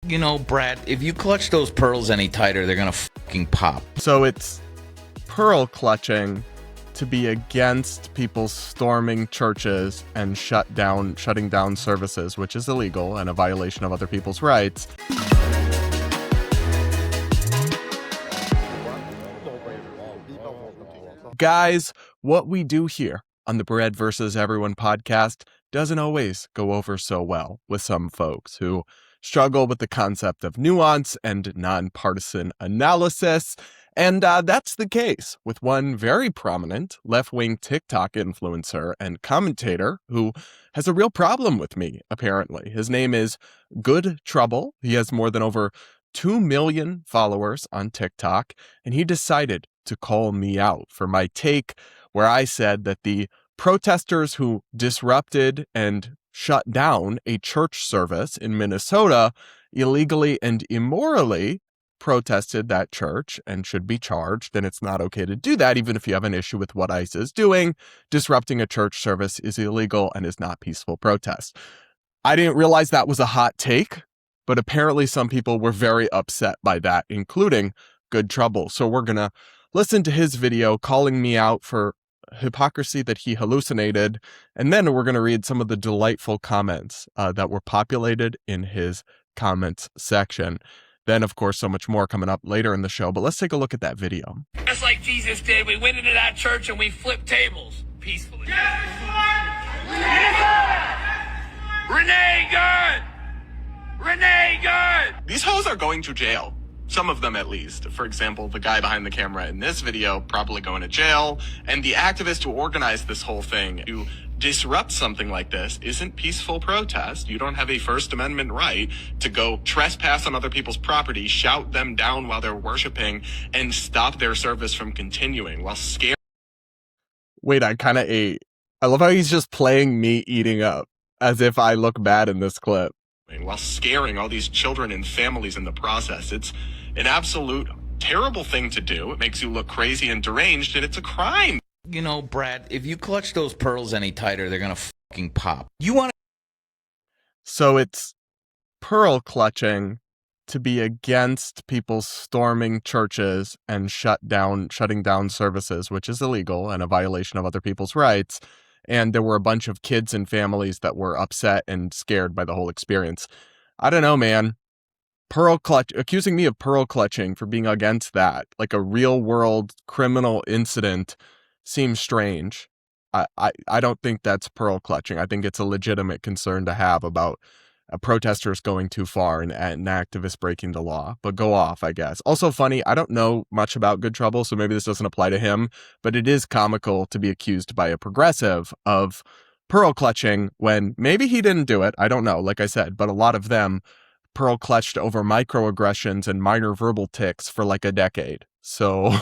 You know, Brad, if you clutch those pearls any tighter, they're gonna fucking pop. So it's pearl clutching to be against people storming churches and shutting down services, which is illegal and a violation of other people's rights. Guys, what we do here on the Bread versus Everyone podcast doesn't always go over so well with some folks who struggle with the concept of nuance and nonpartisan analysis. And that's the case with one very prominent left-wing TikTok influencer and commentator who has a real problem with me, apparently. His name is Good Trouble. He has more than over 2 million followers on TikTok, and he decided to call me out for my take where I said that the protesters who disrupted and shut down a church service in Minnesota illegally and immorally protested that church and should be charged, and it's not okay to do that even if you have an issue with what ICE is doing. Disrupting a church service is illegal and is not peaceful protest. I didn't realize that was a hot take, but apparently some people were very upset by that, including Good Trouble. So we're going to listen to his video calling me out for hypocrisy that he hallucinated, and then we're going to read some of the delightful comments that were populated in his comments section. Then, of course, so much more coming up later in the show, but let's take a look at that video. Just like Jesus did, we went into that church and we flipped tables peacefully. Renee, good! Renee, good! These hoes are going to jail. Some of them, at least. For example, the guy behind the camera in this video probably going to jail. And the activist who organized this whole thing to disrupt something like this isn't peaceful protest. You don't have a First Amendment right to go trespass on other people's property, shout them down while they're worshiping, and stop their service from continuing while scaring. Wait, I kind of ate. I love how he's just playing me eating up, as if I look bad in this clip. While scaring all these children and families in the process. It's an absolute terrible thing to do. It makes you look crazy and deranged, and it's a crime. You know, Brad, if you clutch those pearls any tighter, they're gonna fucking pop. You want to... So it's pearl clutching to be against people storming churches and shutting down services, which is illegal and a violation of other people's rights. And there were a bunch of kids and families that were upset and scared by the whole experience. I don't know, man. Accusing me of pearl clutching for being against that, like a real world criminal incident, seems strange. I don't think that's pearl clutching. I think it's a legitimate concern to have about protesters going too far and activists breaking the law, but go off, I guess. Also funny, I don't know much about Good Trouble, so maybe this doesn't apply to him, but it is comical to be accused by a progressive of pearl clutching when maybe he didn't do it. I don't know, like I said, but a lot of them pearl clutched over microaggressions and minor verbal tics for like a decade. So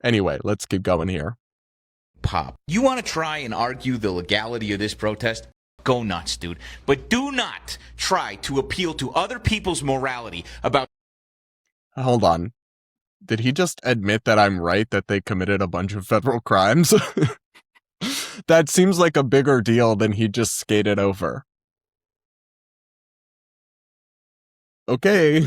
anyway, let's keep going here. Pop. You want to try and argue the legality of this protest? Go nuts, dude. But do not try to appeal to other people's morality about... Hold on. Did he just admit that I'm right that they committed a bunch of federal crimes? That seems like a bigger deal than he just skated over. Okay.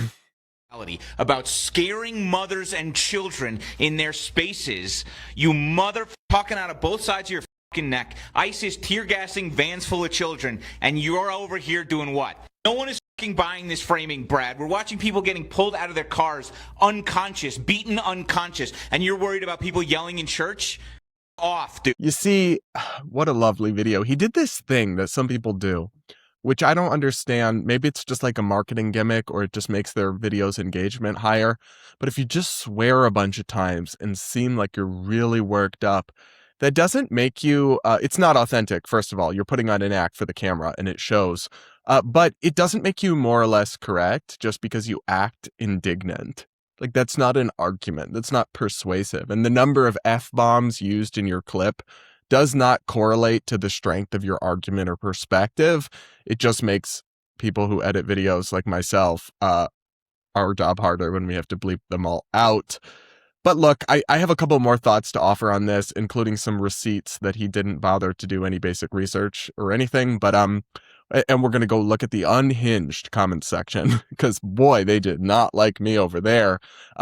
About scaring mothers and children in their spaces. You mother talking out of both sides of your neck. ICE is tear gassing vans full of children, and you're over here doing what? No one is buying this framing, Brad. We're watching people getting pulled out of their cars unconscious, beaten unconscious, and you're worried about people yelling in church? Off, dude. You see, what a lovely video. He did this thing that some people do, which I don't understand. Maybe it's just like a marketing gimmick, or it just makes their videos engagement higher. But if you just swear a bunch of times and seem like you're really worked up, that doesn't make you, it's not authentic, first of all. You're putting on an act for the camera, and it shows. But it doesn't make you more or less correct just because you act indignant. Like, that's not an argument. That's not persuasive. And the number of F-bombs used in your clip does not correlate to the strength of your argument or perspective. It just makes people who edit videos like myself, our job harder when we have to bleep them all out. But look, I have a couple more thoughts to offer on this, including some receipts that he didn't bother to do any basic research or anything. But And we're going to go look at the unhinged comment section because, boy, they did not like me over there.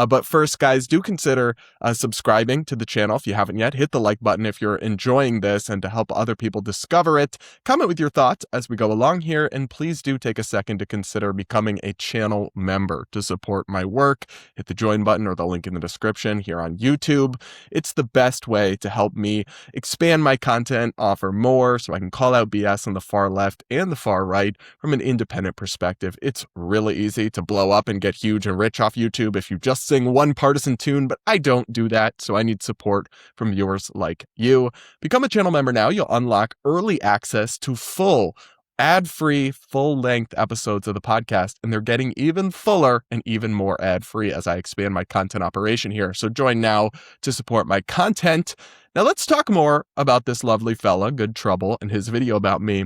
But first, guys, do consider subscribing to the channel if you haven't yet. Hit the like button if you're enjoying this, and to help other people discover it. Comment with your thoughts as we go along here, and please do take a second to consider becoming a channel member to support my work. Hit the join button or the link in the description here on YouTube. It's the best way to help me expand my content, offer more, so I can call out BS on the far left and the far right from an independent perspective. It's really easy to blow up and get huge and rich off YouTube if you just sing one partisan tune, but I don't do that, so I need support from viewers like you. Become a channel member now. You'll unlock early access to full ad-free, full-length episodes of the podcast, and they're getting even fuller and even more ad-free as I expand my content operation here. So join now to support my content. Now let's talk more about this lovely fella, Good Trouble, and his video about me.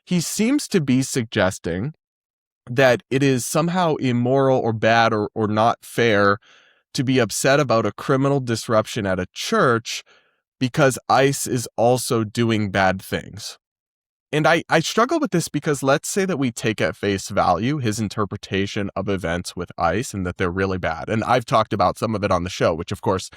He seems to be suggesting that it is somehow immoral or bad or not fair to be upset about a criminal disruption at a church because ICE is also doing bad things. And I struggle with this because let's say that we take at face value his interpretation of events with ICE and that they're really bad. And I've talked about some of it on the show, which of course,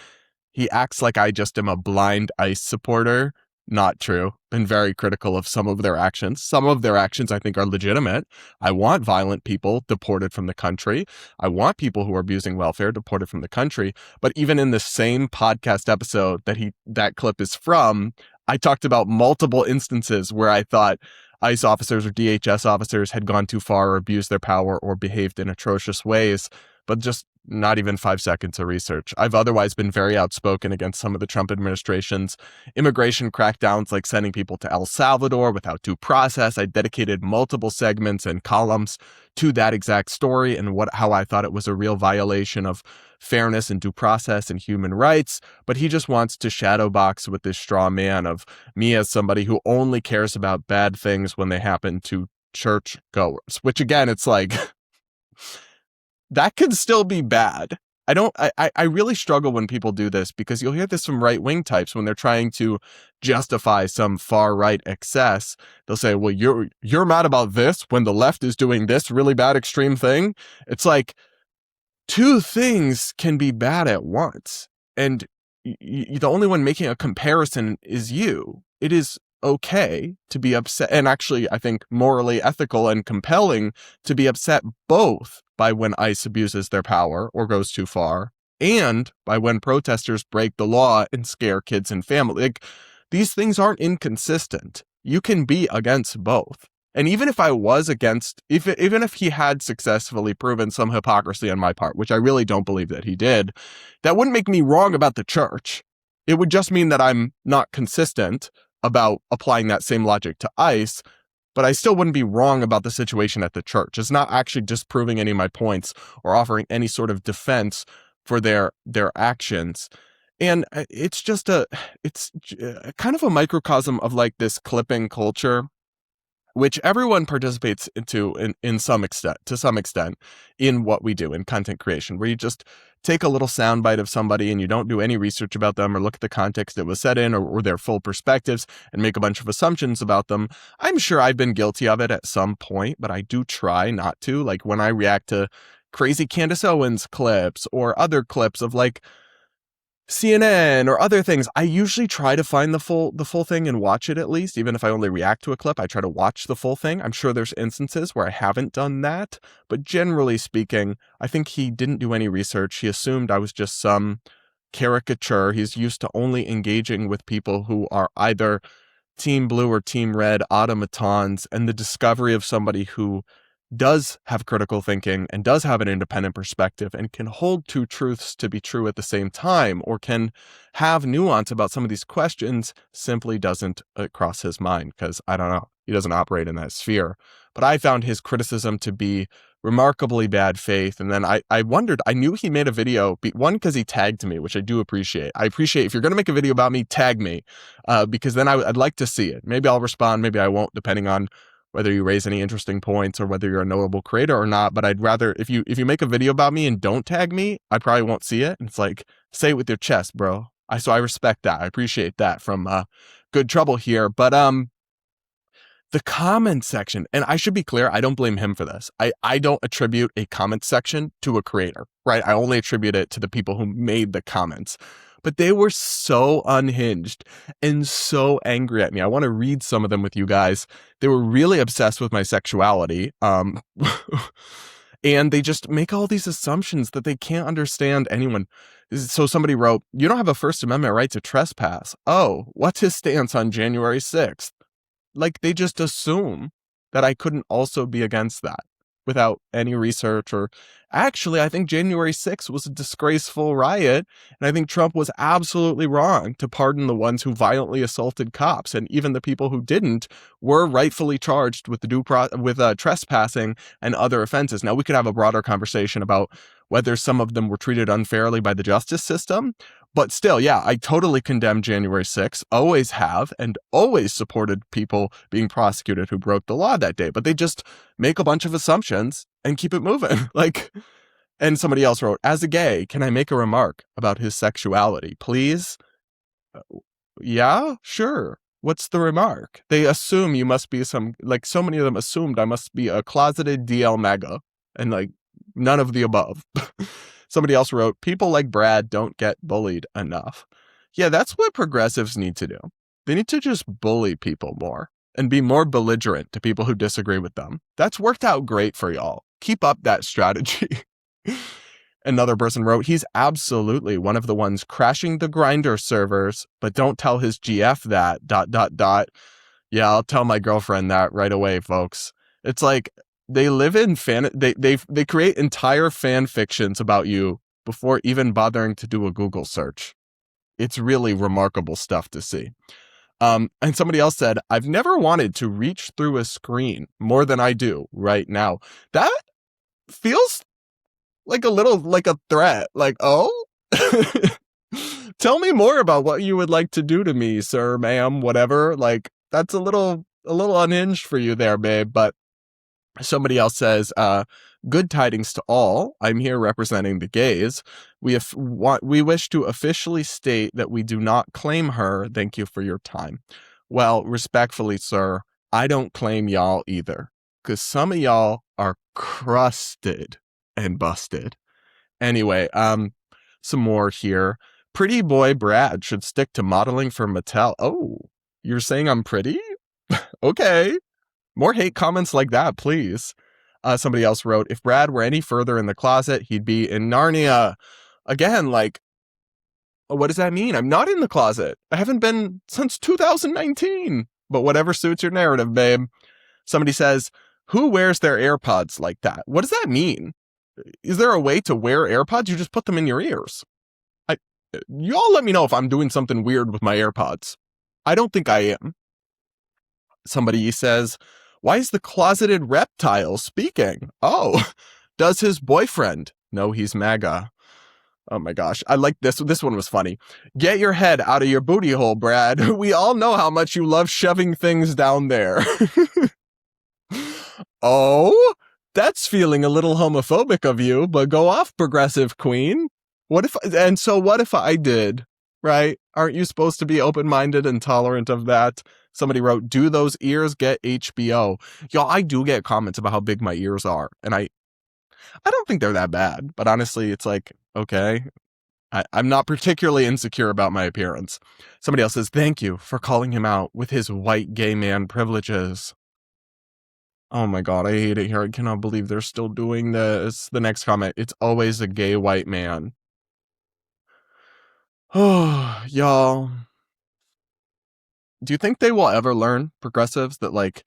he acts like I just am a blind ICE supporter. Not true. Been very critical of some of their actions. Some of their actions I think are legitimate. I want violent people deported from the country. I want people who are abusing welfare deported from the country. But even in the same podcast episode that clip is from, I talked about multiple instances where I thought ICE officers or DHS officers had gone too far or abused their power or behaved in atrocious ways, but just not even 5 seconds of research. I've otherwise been very outspoken against some of the Trump administration's immigration crackdowns, like sending people to El Salvador without due process. I dedicated multiple segments and columns to that exact story and how I thought it was a real violation of fairness and due process and human rights. But he just wants to shadow box with this straw man of me as somebody who only cares about bad things when they happen to church goers, which again, it's like, that could still be bad. I really struggle when people do this because you'll hear this from right-wing types when they're trying to justify some far-right excess. They'll say, well, you're mad about this when the left is doing this really bad extreme thing. It's like two things can be bad at once. And the only one making a comparison is you. It is okay to be upset, and actually I think morally ethical and compelling to be upset both by when ICE abuses their power or goes too far, and by when protesters break the law and scare kids and family. Like, these things aren't inconsistent. You can be against both. And even if I was against, even if he had successfully proven some hypocrisy on my part, which I really don't believe that he did, that wouldn't make me wrong about the church. It would just mean that I'm not consistent about applying that same logic to ICE, but I still wouldn't be wrong about the situation at the church. It's not actually disproving any of my points or offering any sort of defense for their actions. And it's just it's kind of a microcosm of like this clipping culture, which everyone participates into to some extent in what we do in content creation, where you just take a little soundbite of somebody and you don't do any research about them or look at the context it was set in or their full perspectives and make a bunch of assumptions about them. I'm sure I've been guilty of it at some point, but I do try not to. Like when I react to crazy Candace Owens clips or other clips of like CNN or other things, I usually try to find the full thing and watch it at least. Even if I only react to a clip, I try to watch the full thing. I'm sure there's instances where I haven't done that, but generally speaking, I think he didn't do any research. He assumed I was just some caricature. He's used to only engaging with people who are either Team Blue or Team Red automatons, and the discovery of somebody who does have critical thinking and does have an independent perspective and can hold two truths to be true at the same time, or can have nuance about some of these questions, simply doesn't cross his mind because, I don't know, he doesn't operate in that sphere. But I found his criticism to be remarkably bad faith. And then I wondered, I knew he made a video, one, because he tagged me, which I do appreciate. I appreciate if you're going to make a video about me, tag me, because then I'd like to see it. Maybe I'll respond, maybe I won't, depending on whether you raise any interesting points or whether you're a knowable creator or not. But I'd rather, if you make a video about me and don't tag me, I probably won't see it. And it's like, say it with your chest, bro. So I respect that. I appreciate that from Good Trouble here. But The comment section, and I should be clear, I don't blame him for this. I don't attribute a comment section to a creator, right? I only attribute it to the people who made the comments. But they were so unhinged and so angry at me. I want to read some of them with you guys. They were really obsessed with my sexuality. And they just make all these assumptions that they can't understand anyone. So somebody wrote, "You don't have a First Amendment right to trespass." Oh, what's his stance on January 6th? Like, they just assume that I couldn't also be against that without any research. Or actually, I think January 6th was a disgraceful riot, and I think Trump was absolutely wrong to pardon the ones who violently assaulted cops, and even the people who didn't were rightfully charged with trespassing and other offenses. Now, we could have a broader conversation about whether some of them were treated unfairly by the justice system. But still, yeah, I totally condemn January 6th, always have, and always supported people being prosecuted who broke the law that day. But they just make a bunch of assumptions and keep it moving. And somebody else wrote, "As a gay, can I make a remark about his sexuality, please?" Yeah, sure. What's the remark? They assume you must be so many of them assumed I must be a closeted DL MAGA, and none of the above. Somebody else wrote, "People like Brad don't get bullied enough." Yeah, that's what progressives need to do. They need to just bully people more and be more belligerent to people who disagree with them. That's worked out great for y'all. Keep up that strategy. Another person wrote, "He's absolutely one of the ones crashing the Grindr servers, but don't tell his GF that, ... Yeah, I'll tell my girlfriend that right away, folks." It's like, they live in they create entire fan fictions about you before even bothering to do a Google search. It's really remarkable stuff to see. And somebody else said, "I've never wanted to reach through a screen more than I do right now." That feels like a threat. Oh? Tell me more about what you would like to do to me, sir, ma'am, whatever. That's a little unhinged for you there, babe. But somebody else says, "Good tidings to all. I'm here representing the gays. We wish to officially state that we do not claim her. Thank you for your time." Well, respectfully, sir, I don't claim y'all either, because some of y'all are crusted and busted. Anyway, some more here. "Pretty boy Brad should stick to modeling for Mattel." Oh, you're saying I'm pretty? Okay. More hate comments like that, please. Somebody else wrote, "If Brad were any further in the closet, he'd be in Narnia." Again, what does that mean? I'm not in the closet. I haven't been since 2019. But whatever suits your narrative, babe. Somebody says, "Who wears their AirPods like that?" What does that mean? Is there a way to wear AirPods? You just put them in your ears. You all let me know if I'm doing something weird with my AirPods. I don't think I am. Somebody says, "Why is the closeted reptile speaking?" Oh, does his boyfriend know he's MAGA? Oh my gosh, I like this. This one was funny. "Get your head out of your booty hole, Brad. We all know how much you love shoving things down there." Oh, that's feeling a little homophobic of you, but go off, progressive queen. What if I did, right? Aren't you supposed to be open-minded and tolerant of that? Somebody wrote, "Do those ears get HBO?" Y'all, I do get comments about how big my ears are, and I don't think they're that bad, but honestly, it's okay. I'm not particularly insecure about my appearance. Somebody else says, "Thank you for calling him out with his white gay man privileges." Oh my god, I hate it here. I cannot believe they're still doing this. The next comment, "It's always a gay white man." Oh, y'all. Do you think they will ever learn, progressives, that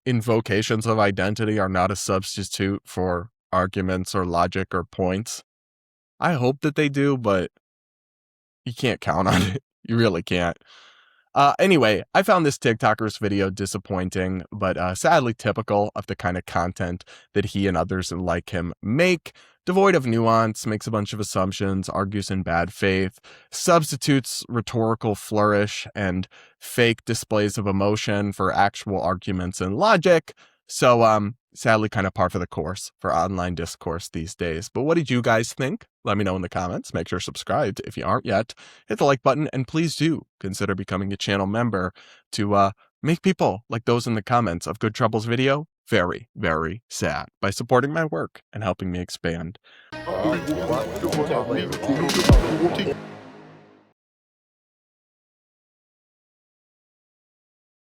invocations of identity are not a substitute for arguments or logic or points? I hope that they do, but you can't count on it. You really can't. Anyway, I found this TikToker's video disappointing, but sadly typical of the kind of content that he and others like him make. Devoid of nuance, makes a bunch of assumptions, argues in bad faith, substitutes rhetorical flourish and fake displays of emotion for actual arguments and logic. So, sadly kind of par for the course for online discourse these days. But what did you guys think? Let me know in the comments. Make sure you're subscribed if you aren't yet. Hit the like button, and please do consider becoming a channel member to make people like those in the comments of Good Trouble's video very, very sad by supporting my work and helping me expand.